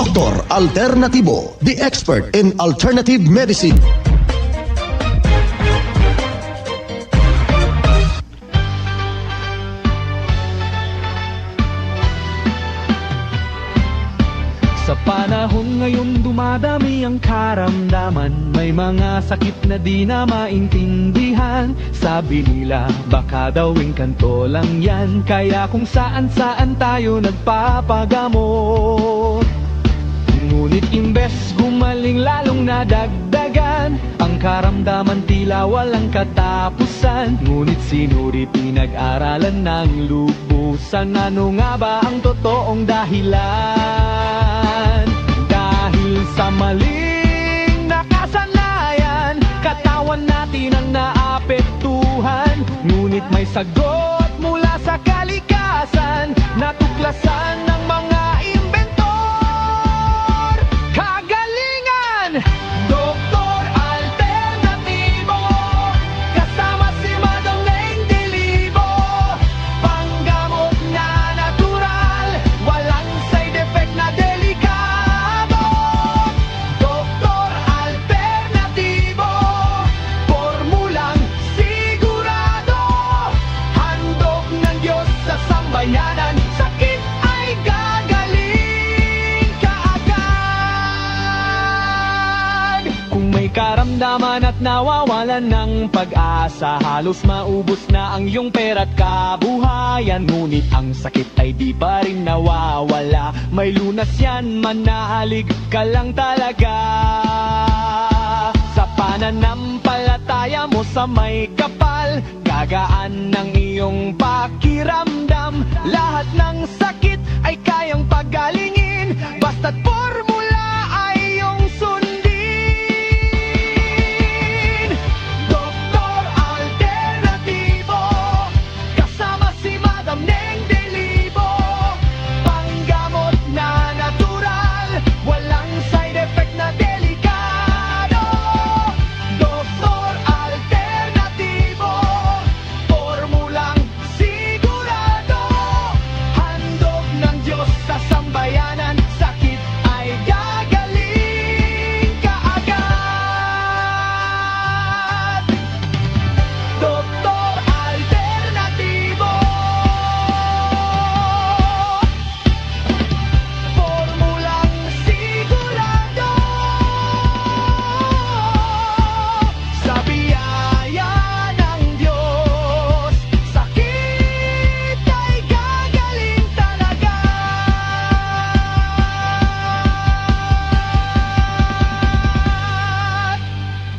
Dr. Alternativo, the expert in alternative medicine. Sa panahon ngayon dumadami ang karamdaman, may mga sakit na di na maintindihan. Sabi nila baka daw engkanto lang yan, kaya kung saan-saan tayo nagpapagamot. Ngunit imbes gumaling lalong nadagdagan, ang karamdaman tila walang katapusan. Ngunit sinuri pinag-aralan ng lubusan, ano nga ba ang totoong dahilan? Dahil sa maling nakasanayan, katawan natin ang naapektuhan. Ngunit may sagot mula sa kalikasan, natuklasan ng mga inventor. Kagalingan, Dr. Alternativo, kasama si Madam Neng Dilibo. Panggamot na natural, walang side effect na delikado. Dr. Alternativo, formulang sigurado, handog ng Diyos sa sambayanan. Sakit ay gagaling kaagad. Kung may karamdaman at nawawalan ng pag-asa, halos maubos na ang iyong pera't kabuhayan. Ngunit ang sakit ay di pa rin nawawala, may lunas yan, manalig ka lang talaga. Sa pananampalataya mo sa may kapal, gagaan ng iyong pakiramdam. Lahat ng sakit ay kayang pagalingin, basta't